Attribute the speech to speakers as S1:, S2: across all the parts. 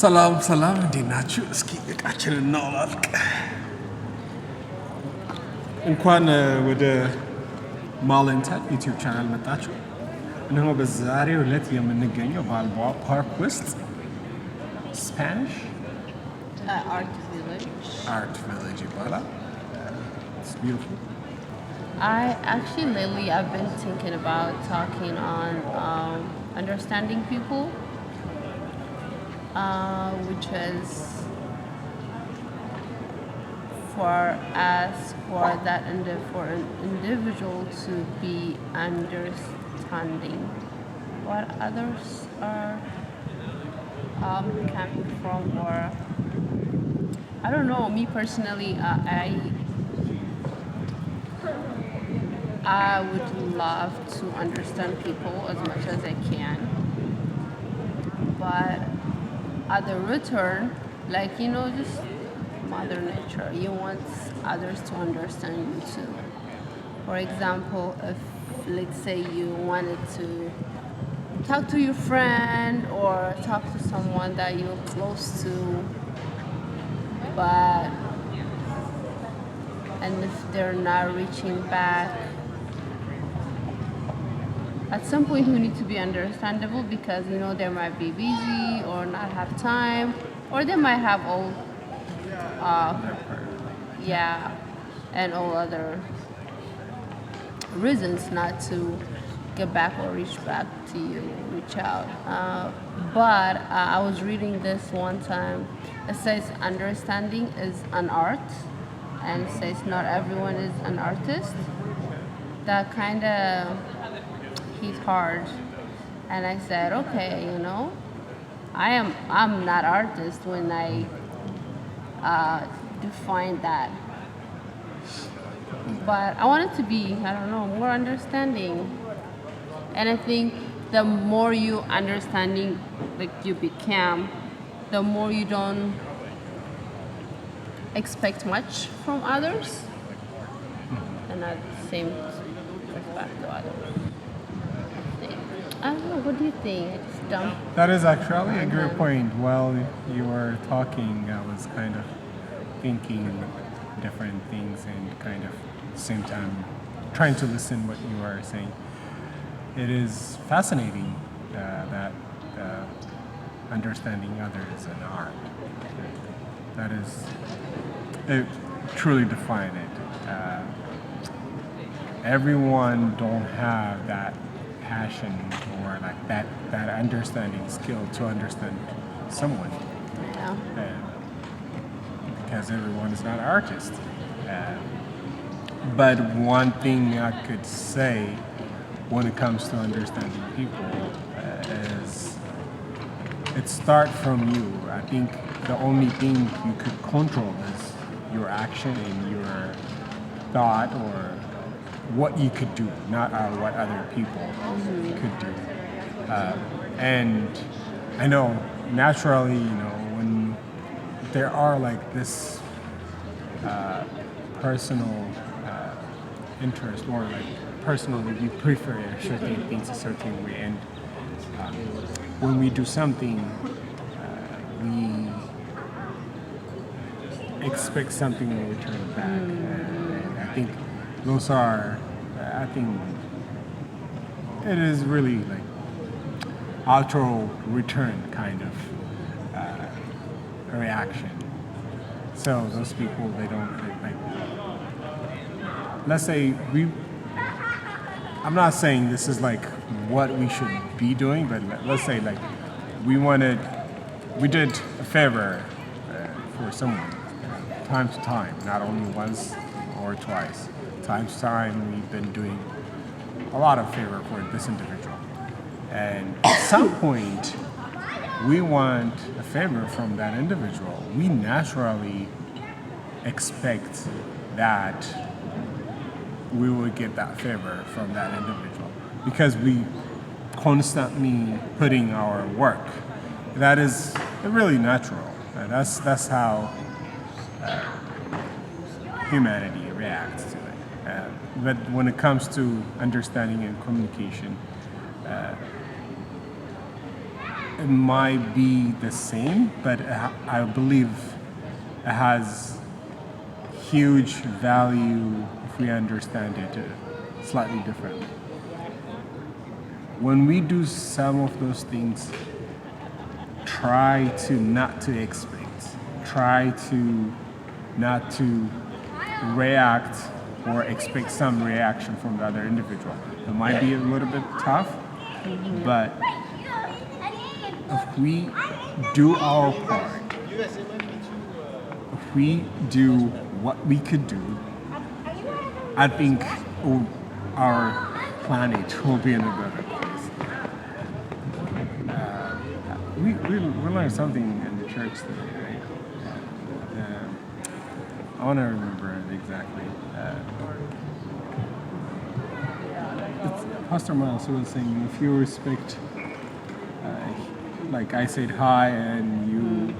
S1: ሰላም ሰላም፣ እንዴት ናችሁ? እስኪ እቃችንን እናውላልቅ። እንኳን ወደ ማለንተን ዩቲዩብ ቻናል መጣችሁ። እነሆ በዛሬው ዕለት የምንገኘው ባልቦዋ ፓርክ ውስጥ ስፓኒሽ አርት ቪሌጅ ይባላል። It's beautiful.
S2: Lately I've been thinking about talking on understanding people, which is for an individual to be understanding what others are coming from, or I don't know. Me personally, I would love to understand people as much as I can, but at the return, just Mother Nature, you want others to understand you too. For example, if let's say you wanted to talk to your friend or talk to someone that you're close to, and if they're not reaching back, at some point you need to be understandable, because they might be busy or not have time, or they might have all and all other reasons not to get back or reach out. But I was reading this one time. It says understanding is an art, and it says not everyone is an artist. That kind of hit hard, and I said, okay, I'm not artist when I define that, but I wanted to be, more understanding. And I think the more you understanding you become, the more you don't expect much from others, and at the same respect to others. I don't know, what do you think? It's dumb.
S1: That is actually a great point. While you were talking, I was kind of thinking different things and kind of at the same time trying to listen what you are saying. It is fascinating that understanding others is an art. That is, it truly define it. Everyone don't have that passion or that understanding skill to understand someone.
S2: Yeah.
S1: Because everyone is not an artist. But one thing I could say when it comes to understanding people is it starts from you. I think the only thing you could control is your action and your thought, or what you could do, not what other people could do. And I know naturally, when there are this personal interest or like personally we prefer certain things a certain way, and when we do something, we expect something in return back. And I think those are, I think it is really like auto return kind of reaction. So those people, they don't like. Let's say I'm not saying this is like what we should be doing, but let's say like we did a favor for someone time to time, not only once or twice. Time to time, we've been doing a lot of favor for this individual, and at some point, we want a favor from that individual. We naturally expect that we will get that favor from that individual because we constantly putting our work. That is really natural. That's how humanity reacts to it. But when it comes to understanding and communication, it might be the same, but I believe it has huge value if we understand it slightly differently. When we do some of those things, try to not to expect, try to not to react or expect some reaction from the other individual. It might be a little bit tough, but if we do our part, if we do what we could do, I think our planet will be in a better place. We learned something in the church today, right? I want to remember it exactly. Pastor Miles was saying, if you respect, like I said hi and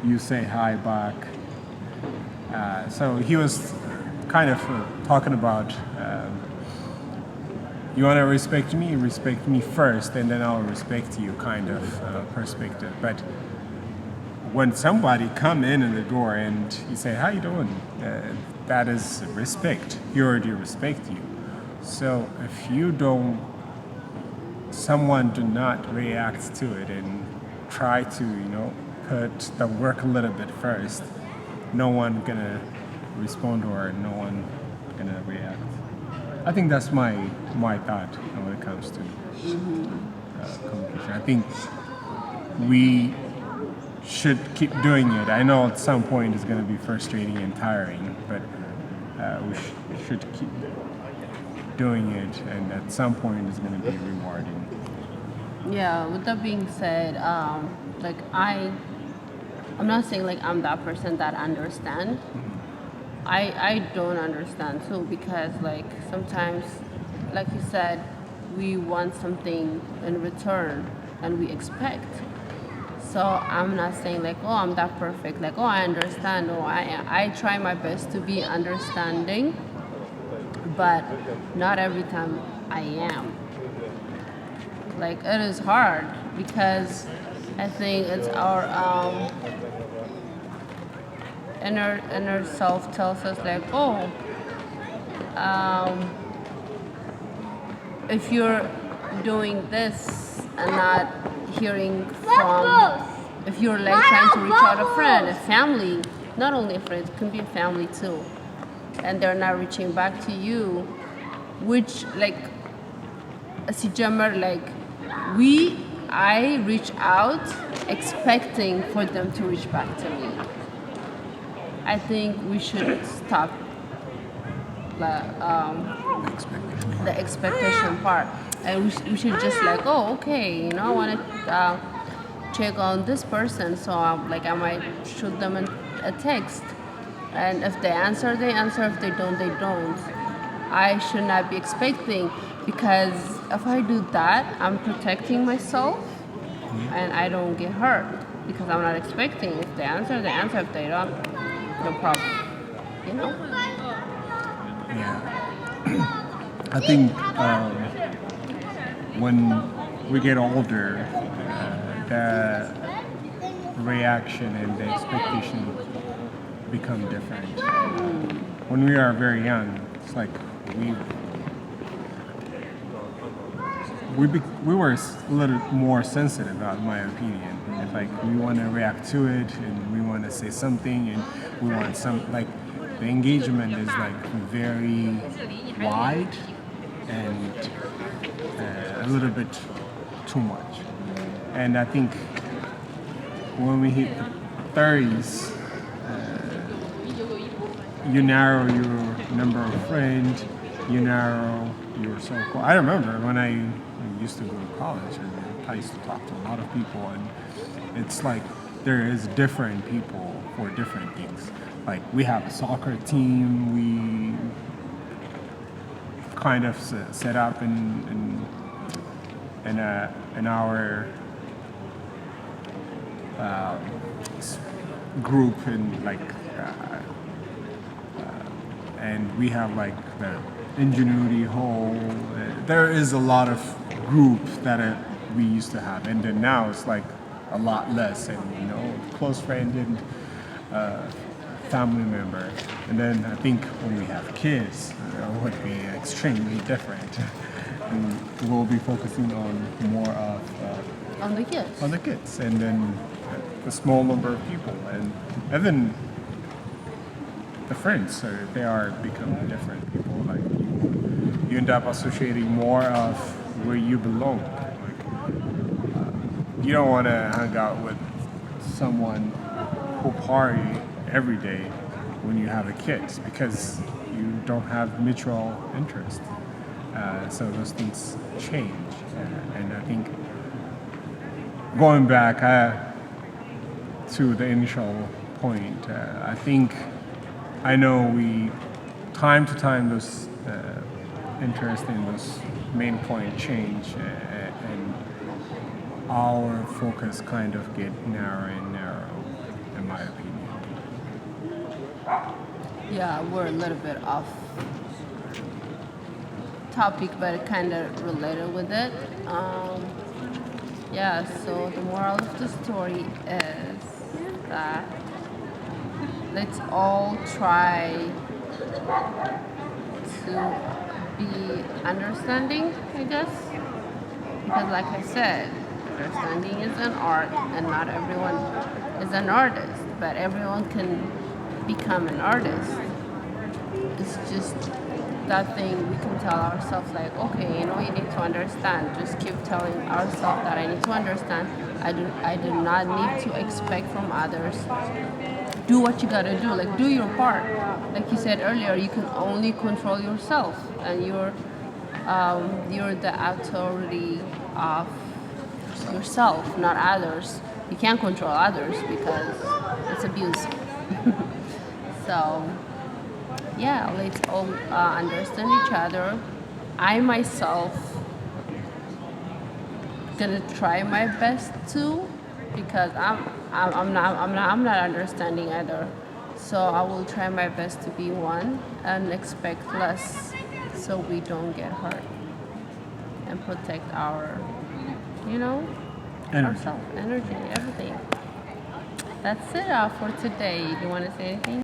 S1: you say hi back. So he was kind of talking about you want to respect me first, and then I'll respect you kind of perspective. But when somebody come in the door and you say, how you doing? That is respect. He already respect you. So if you don't, someone do not react to it and try to, put the work a little bit first, no one gonna respond or no one gonna react. I think that's my thought when it comes to communication. I think we should keep doing it. I know at some point it's going to be frustrating and tiring, but we should keep doing it, and at some point it's going to be rewarding.
S2: Yeah, with that being said, like I'm not saying like I'm that person that understand. I don't understand too, because like sometimes, like you said, we want something in return and we expect. So I'm not saying like, oh, I'm that perfect, like, oh, I understand. No, I try my best to be understanding, but not every time I am. Like it is hard because I think it's our inner self tells us like, oh, if you're doing this and not hearing from, if you're like trying to reach out a friend, a family, not only a friend, it can be a family too, and they're not reaching back to you, which like si jammer like I reach out expecting for them to reach back to me. I think we should stop the expectation part, and we should just like, oh, okay, I want to check on this person, so I might shoot them a text, and if they answer, they answer. If they don't, they don't. I should not be expecting, because if I do that, I'm protecting myself, and I don't get hurt because I'm not expecting. If they answer, they answer. If they don't, no problem. you know?
S1: Yeah. I think when we get older, the reaction and the expectation become different. When we are very young, it's like we we were a little more sensitive, in my opinion. It's like we want to react to it, and we want to say something, and we want some like the engagement is like very wide and a little bit too much. And I think when we hit the 30s, you narrow your number of friends, you narrow your circle. I remember when I used to go to college, and I used to talk to a lot of people, and it's like there is different people for different things. Like we have a soccer team, we kind of set up in our group, and like and we have like the ingenuity whole. There is a lot of group that we used to have, and then now it's like a lot less, and close friend and family member. And then I think when we have kids, it would be extremely different, and we'll be focusing on more of on the kids, and then a small number of people, and then the friends, they are becoming different people. Like you end up associating more of where you belong. Like you don't want to hang out with someone who party every day when you have a kid, because you don't have mutual interest. So those things change, and I think going back to the initial point, I think I know we time to time those interest in those main point change, and our focus kind of get narrow and narrow, in my opinion.
S2: Yeah, we're a little bit off topic, but kind of related with it. Yeah, so the moral of the story is that let's all try to be understanding, I guess. Because like I said, understanding is an art, and not everyone is an artist, but everyone can become an artist. It's just that thing we can tell ourselves, like, okay, you need to understand. Just keep telling ourselves that I need to understand. I do not need to expect from others. Do what you gotta do, like do your part. Like you said earlier, you can only control yourself, and you're the authority of yourself, not others. You can't control others because it's abuse. So yeah, let's all understand each other. I myself gonna try my best to, because I'm not understanding either. So I will try my best to be one and expect less, so we don't get hurt, and protect our,
S1: Energy.
S2: ourselves, energy, everything. That's it for today. Do you want to say anything?